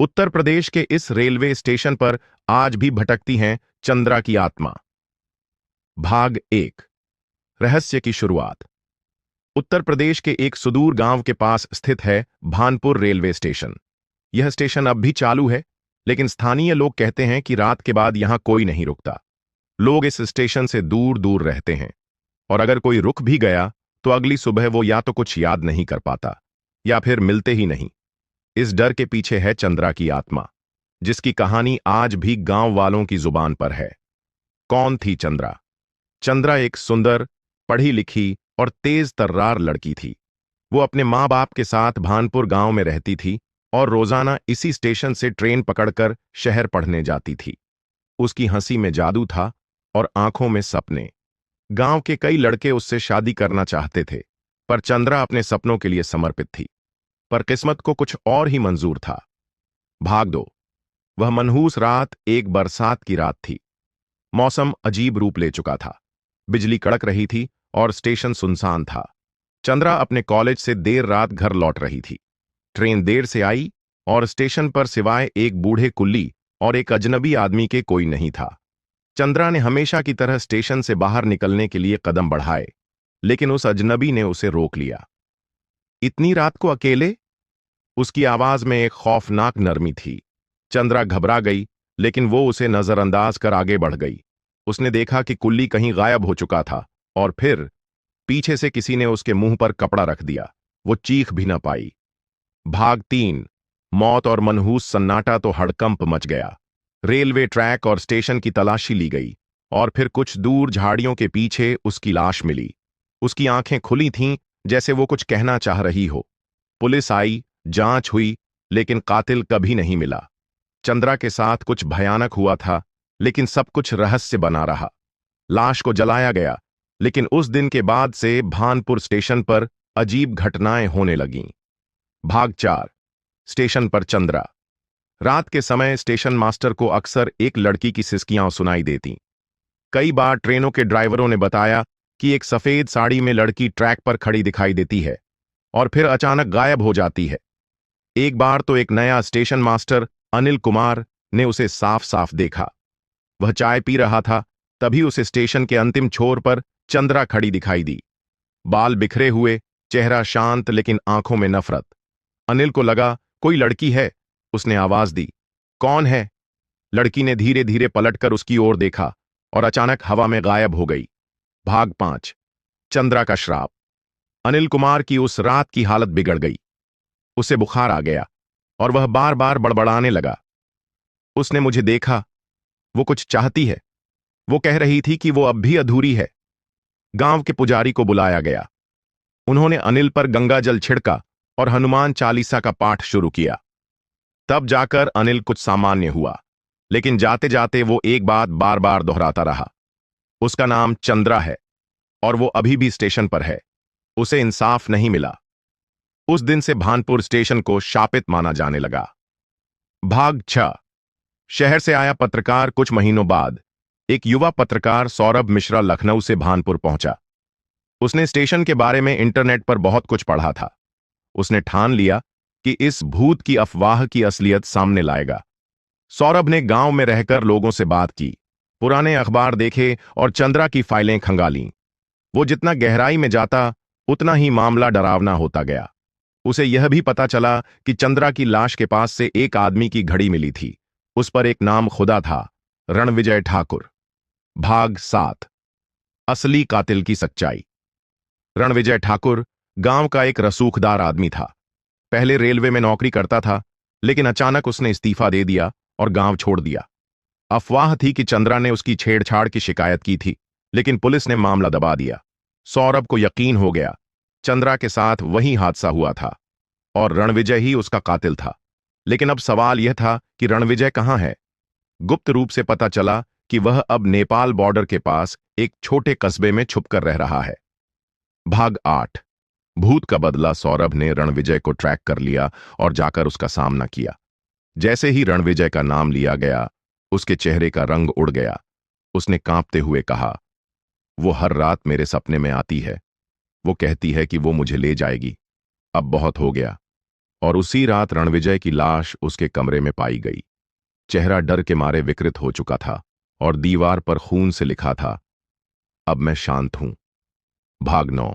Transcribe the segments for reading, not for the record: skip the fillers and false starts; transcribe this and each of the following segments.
उत्तर प्रदेश के इस railway station पर आज भी भटकती हैं चंद्रा की आत्मा। भाग 1। रहस्य की शुरुआत। उत्तर प्रदेश के एक सुदूर गांव के पास स्थित है भानपुर रेलवे स्टेशन। यह स्टेशन अब भी चालू है, लेकिन स्थानीय लोग कहते हैं कि रात के बाद यहां कोई नहीं रुकता। लोग इस स्टेशन से दूर दूर रहते हैं, और अगर कोई रुक भी गया तो अगली सुबह वो या तो कुछ याद नहीं कर पाता या फिर मिलते ही नहीं। इस डर के पीछे है चंद्रा की आत्मा, जिसकी कहानी आज भी गांव वालों की जुबान पर है। कौन थी चंद्रा? चंद्रा एक सुंदर, पढ़ी लिखी और तेज तर्रार लड़की थी। वो अपने माँ बाप के साथ भानपुर गांव में रहती थी और रोजाना इसी स्टेशन से ट्रेन पकड़कर शहर पढ़ने जाती थी। उसकी हंसी में जादू था और आंखों में सपने। गांव के कई लड़के उससे शादी करना चाहते थे, पर चंद्रा अपने सपनों के लिए समर्पित थी। पर किस्मत को कुछ और ही मंजूर था। भाग 2। वह मनहूस रात एक बरसात की रात थी। मौसम अजीब रूप ले चुका था। बिजली कड़क रही थी और स्टेशन सुनसान था। चंद्रा अपने कॉलेज से देर रात घर लौट रही थी। ट्रेन देर से आई और स्टेशन पर सिवाय एक बूढ़े कुल्ली और एक अजनबी आदमी के कोई नहीं था। चंद्रा ने हमेशा की तरह स्टेशन से बाहर निकलने के लिए कदम बढ़ाए, लेकिन उस अजनबी ने उसे रोक लिया। इतनी रात को अकेले? उसकी आवाज में एक खौफनाक नरमी थी। चंद्रा घबरा गई, लेकिन वो उसे नजरअंदाज कर आगे बढ़ गई। उसने देखा कि कुल्ली कहीं गायब हो चुका था, और फिर पीछे से किसी ने उसके मुंह पर कपड़ा रख दिया। वो चीख भी न पाई। भाग 3। मौत और मनहूस सन्नाटा तो हड़कंप मच गया। रेलवे ट्रैक और स्टेशन की तलाशी ली गई, और फिर कुछ दूर झाड़ियों के पीछे उसकी लाश मिली। उसकी आंखें खुली थीं, जैसे वो कुछ कहना चाह रही हो। पुलिस आई, जांच हुई, लेकिन कातिल कभी नहीं मिला। चंद्रा के साथ कुछ भयानक हुआ था, लेकिन सब कुछ रहस्य बना रहा। लाश को जलाया गया, लेकिन उस दिन के बाद से भानपुर स्टेशन पर अजीब घटनाएं होने लगीं। भाग 4। स्टेशन पर चंद्रा। रात के समय स्टेशन मास्टर को अक्सर एक लड़की की सिसकियां सुनाई देती। कई बार ट्रेनों के ड्राइवरों ने बताया कि एक सफेद साड़ी में लड़की ट्रैक पर खड़ी दिखाई देती है और फिर अचानक गायब हो जाती है। एक बार तो एक नया स्टेशन मास्टर अनिल कुमार ने उसे साफ साफ देखा। वह चाय पी रहा था, तभी उसे स्टेशन के अंतिम छोर पर चंद्रा खड़ी दिखाई दी। बाल बिखरे हुए, चेहरा शांत, लेकिन आंखों में नफरत। अनिल को लगा कोई लड़की है। उसने आवाज दी, कौन है? लड़की ने धीरे धीरे पलटकर उसकी ओर देखा और अचानक हवा में गायब हो गई। भाग 5। चंद्रा का श्राप। अनिल कुमार की उस रात की हालत बिगड़ गई। उसे बुखार आ गया और वह बार बार बड़बड़ाने लगा। उसने मुझे देखा, वो कुछ चाहती है। वो कह रही थी कि वो अब भी अधूरी है। गांव के पुजारी को बुलाया गया। उन्होंने अनिल पर गंगा जल छिड़का और हनुमान चालीसा का पाठ शुरू किया। तब जाकर अनिल कुछ सामान्य हुआ, लेकिन जाते जाते वो एक बात बार बार दोहराता रहा। उसका नाम चंद्रा है और वो अभी भी स्टेशन पर है। उसे इंसाफ नहीं मिला। उस दिन से भानपुर स्टेशन को शापित माना जाने लगा। भाग 6। शहर से आया पत्रकार। कुछ महीनों बाद एक युवा पत्रकार सौरभ मिश्रा लखनऊ से भानपुर पहुंचा। उसने स्टेशन के बारे में इंटरनेट पर बहुत कुछ पढ़ा था। उसने ठान लिया कि इस भूत की अफवाह की असलियत सामने लाएगा। सौरभ ने गांव में रहकर लोगों से बात की, पुराने अखबार देखे और चंद्रा की फाइलें खंगालीं। वो जितना गहराई में जाता, उतना ही मामला डरावना होता गया। उसे यह भी पता चला कि चंद्रा की लाश के पास से एक आदमी की घड़ी मिली थी। उस पर एक नाम खुदा था, रणविजय ठाकुर। भाग 7। असली कातिल की सच्चाई। रणविजय ठाकुर गांव का एक रसूखदार आदमी था। पहले रेलवे में नौकरी करता था, लेकिन अचानक उसने इस्तीफा दे दिया और गांव छोड़ दिया। अफवाह थी कि चंद्रा ने उसकी छेड़छाड़ की शिकायत की थी, लेकिन पुलिस ने मामला दबा दिया। सौरभ को यकीन हो गया, चंद्रा के साथ वही हादसा हुआ था और रणविजय ही उसका कातिल था। लेकिन अब सवाल यह था कि रणविजय कहां है? गुप्त रूप से पता चला कि वह अब नेपाल बॉर्डर के पास एक छोटे कस्बे में छुपकर रह रहा है। भाग 8। भूत का बदला। सौरभ ने रणविजय को ट्रैक कर लिया और जाकर उसका सामना किया। जैसे ही रणविजय का नाम लिया गया, उसके चेहरे का रंग उड़ गया। उसने कांपते हुए कहा, वो हर रात मेरे सपने में आती है। वो कहती है कि वो मुझे ले जाएगी। अब बहुत हो गया। और उसी रात रणविजय की लाश उसके कमरे में पाई गई। चेहरा डर के मारे विकृत हो चुका था और दीवार पर खून से लिखा था, अब मैं शांत हूं। भाग 9।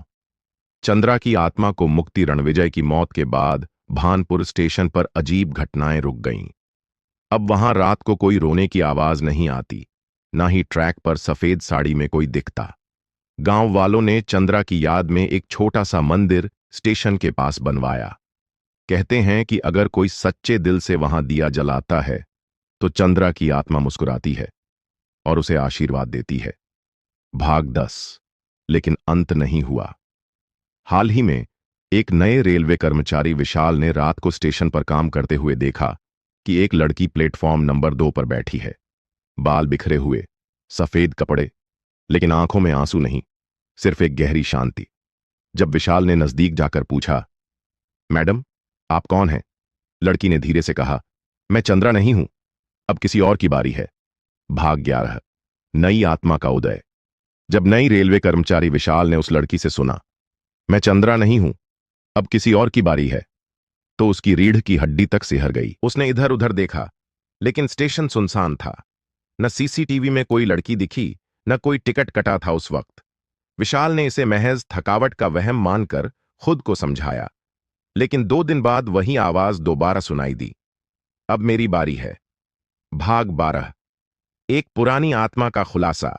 चंद्रा की आत्मा को मुक्ति। रणविजय की मौत के बाद भानपुर स्टेशन पर अजीब घटनाएं रुक गईं। अब वहां रात को कोई रोने की आवाज नहीं आती, ना ही ट्रैक पर सफेद साड़ी में कोई दिखता। गांव वालों ने चंद्रा की याद में एक छोटा सा मंदिर स्टेशन के पास बनवाया। कहते हैं कि अगर कोई सच्चे दिल से वहां दिया जलाता है तो चंद्रा की आत्मा मुस्कुराती है और उसे आशीर्वाद देती है। भाग 10। लेकिन अंत नहीं हुआ। हाल ही में एक नए रेलवे कर्मचारी विशाल ने रात को स्टेशन पर काम करते हुए देखा कि एक लड़की प्लेटफॉर्म नंबर 2 पर बैठी है। बाल बिखरे हुए, सफेद कपड़े, लेकिन आंखों में आंसू नहीं, सिर्फ एक गहरी शांति। जब विशाल ने नजदीक जाकर पूछा, मैडम, आप कौन हैं? लड़की ने धीरे से कहा, मैं चंद्रा नहीं हूं, अब किसी और की बारी है। भाग 11। नई आत्मा का उदय। जब नई रेलवे कर्मचारी विशाल ने उस लड़की से सुना, मैं चंद्रा नहीं हूं, अब किसी और की बारी है, तो उसकी रीढ़ की हड्डी तक सिहर गई। उसने इधर उधर देखा, लेकिन स्टेशन सुनसान था। न सीसीटीवी में कोई लड़की दिखी, न कोई टिकट कटा था उस वक्त। विशाल ने इसे महज थकावट का वहम मानकर खुद को समझाया, लेकिन 2 दिन बाद वही आवाज दोबारा सुनाई दी, अब मेरी बारी है। भाग 12। एक पुरानी आत्मा का खुलासा।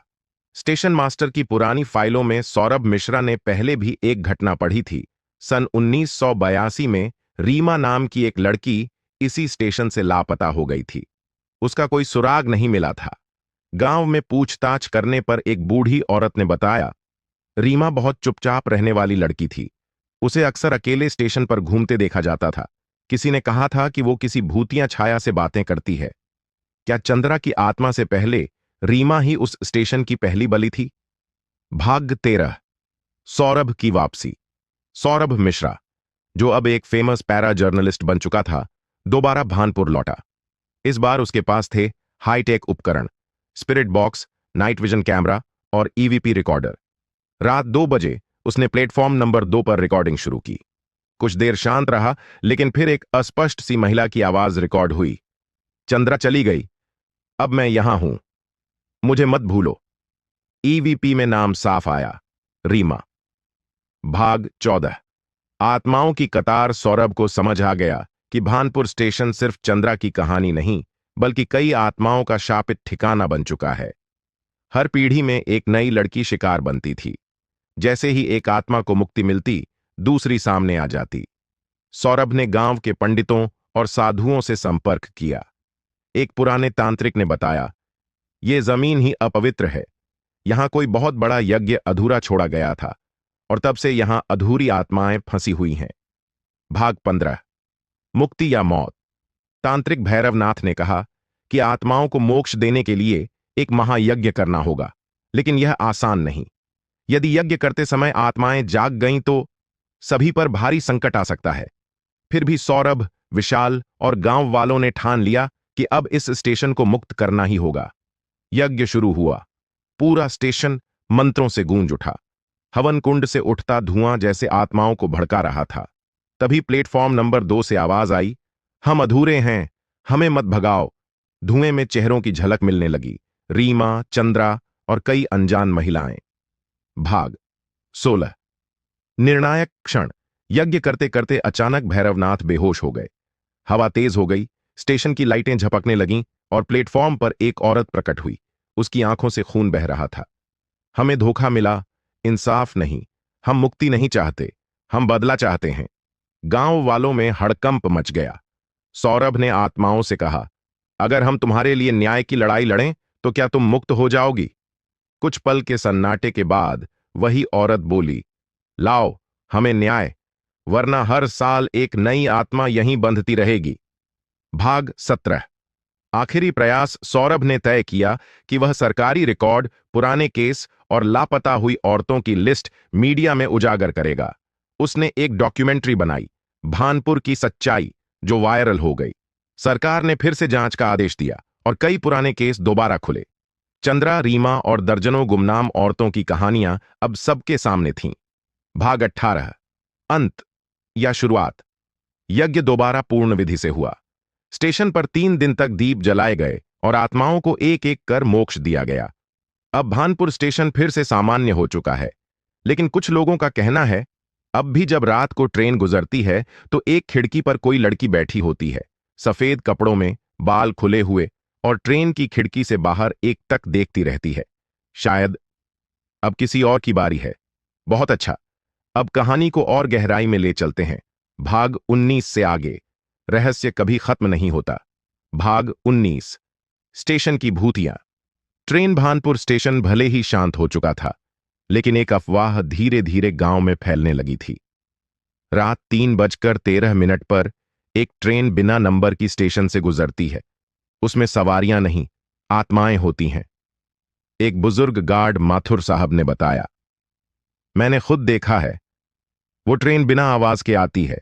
स्टेशन मास्टर की पुरानी फाइलों में सौरभ मिश्रा ने पहले भी एक घटना पढ़ी थी। सन 1982 में रीमा नाम की एक लड़की इसी स्टेशन से लापता हो गई थी। उसका कोई सुराग नहीं मिला था। गांव में पूछताछ करने पर एक बूढ़ी औरत ने बताया, रीमा बहुत चुपचाप रहने वाली लड़की थी। उसे अक्सर अकेले स्टेशन पर घूमते देखा जाता था। किसी ने कहा था कि वो किसी भूतिया छाया से बातें करती है। क्या चंद्रा की आत्मा से पहले रीमा ही उस स्टेशन की पहली बलि थी? भाग 13। सौरभ की वापसी। सौरभ मिश्रा, जो अब एक फेमस पैरा जर्नलिस्ट बन चुका था, दोबारा भानपुर लौटा। इस बार उसके पास थे हाईटेक उपकरण, spirit box, night vision camera और ईवीपी रिकॉर्डर। रात 2 बजे उसने प्लेटफॉर्म नंबर 2 पर रिकॉर्डिंग शुरू की। कुछ देर शांत रहा, लेकिन फिर एक अस्पष्ट सी महिला की आवाज रिकॉर्ड हुई, चंद्रा चली गई, अब मैं यहां हूं, मुझे मत भूलो। ईवीपी में नाम साफ आया, रीमा। भाग 14। आत्माओं की कतार। सौरभ को समझ आ गया कि भानपुर स्टेशन सिर्फ चंद्रा की कहानी नहीं, बल्कि कई आत्माओं का शापित ठिकाना बन चुका है। हर पीढ़ी में एक नई लड़की शिकार बनती थी। जैसे ही एक आत्मा को मुक्ति मिलती, दूसरी सामने आ जाती। सौरभ ने गांव के पंडितों और साधुओं से संपर्क किया। एक पुराने तांत्रिक ने बताया, ये जमीन ही अपवित्र है, यहां कोई बहुत बड़ा यज्ञ अधूरा छोड़ा गया था और तब से यहां अधूरी आत्माएं फंसी हुई हैं। भाग 15। मुक्ति या मौत। तांत्रिक भैरवनाथ ने कहा कि आत्माओं को मोक्ष देने के लिए एक महायज्ञ करना होगा, लेकिन यह आसान नहीं। यदि यज्ञ करते समय आत्माएं जाग गईं तो सभी पर भारी संकट आ सकता है। फिर भी सौरभ, विशाल और गांव वालों ने ठान लिया कि अब इस स्टेशन को मुक्त करना ही होगा। यज्ञ शुरू हुआ। पूरा स्टेशन मंत्रों से गूंज उठा। हवन कुंड से उठता धुआं जैसे आत्माओं को भड़का रहा था। तभी प्लेटफॉर्म नंबर 2 से आवाज आई, हम अधूरे हैं, हमें मत भगाओ। धुएं में चेहरों की झलक मिलने लगी, रीमा, चंद्रा और कई अनजान महिलाएं। भाग 16। निर्णायक क्षण। यज्ञ करते करते अचानक भैरवनाथ बेहोश हो गए। हवा तेज हो गई, स्टेशन की लाइटें झपकने लगीं और प्लेटफॉर्म पर एक औरत प्रकट हुई। उसकी आंखों से खून बह रहा था। हमें धोखा मिला, इंसाफ नहीं, हम मुक्ति नहीं चाहते, हम बदला चाहते हैं। गांव वालों में हड़कंप मच गया। सौरभ ने आत्माओं से कहा, अगर हम तुम्हारे लिए न्याय की लड़ाई लड़ें तो क्या तुम मुक्त हो जाओगी? कुछ पल के सन्नाटे के बाद वही औरत बोली, लाओ हमें न्याय, वरना हर साल एक नई आत्मा यहीं बंधती रहेगी। भाग 17। आखिरी प्रयास। सौरभ ने तय किया कि वह सरकारी रिकॉर्ड, पुराने केस और लापता हुई औरतों की लिस्ट मीडिया में उजागर करेगा। उसने एक डॉक्यूमेंट्री बनाई, भानपुर की सच्चाई, जो वायरल हो गई। सरकार ने फिर से जांच का आदेश दिया और कई पुराने केस दोबारा खुले। चंद्रा, रीमा और दर्जनों गुमनाम औरतों की कहानियां अब सबके सामने थीं। भाग 18। अंत या शुरुआत। यज्ञ दोबारा पूर्ण विधि से हुआ। स्टेशन पर 3 दिन तक दीप जलाए गए और आत्माओं को एक एक कर मोक्ष दिया गया। अब भानपुर स्टेशन फिर से सामान्य हो चुका है, लेकिन कुछ लोगों का कहना है अब भी जब रात को ट्रेन गुजरती है तो एक खिड़की पर कोई लड़की बैठी होती है, सफेद कपड़ों में, बाल खुले हुए, और ट्रेन की खिड़की से बाहर एक तक देखती रहती है। शायद अब किसी और की बारी है। बहुत अच्छा, अब कहानी को और गहराई में ले चलते हैं। भाग 19 से आगे। रहस्य कभी खत्म नहीं होता। भाग 19। स्टेशन की भूतियां। ट्रेन भानपुर स्टेशन भले ही शांत हो चुका था, लेकिन एक अफवाह धीरे धीरे गांव में फैलने लगी थी। रात 3:13 पर एक ट्रेन बिना नंबर की स्टेशन से गुजरती है। उसमें सवारियां नहीं, आत्माएं होती हैं। एक बुजुर्ग गार्ड माथुर साहब ने बताया, मैंने खुद देखा है। वो ट्रेन बिना आवाज के आती है।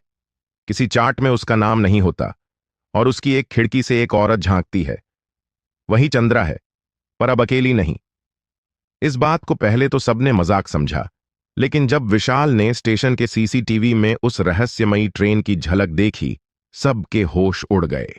किसी चार्ट में उसका नाम नहीं होता, और उसकी एक खिड़की से एक औरत झांकती है। वही चंद्रा है, पर अब अकेली नहीं। इस बात को पहले तो सबने मजाक समझा, लेकिन जब विशाल ने स्टेशन के सीसीटीवी में उस रहस्यमयी ट्रेन की झलक देखी, सबके होश उड़ गए।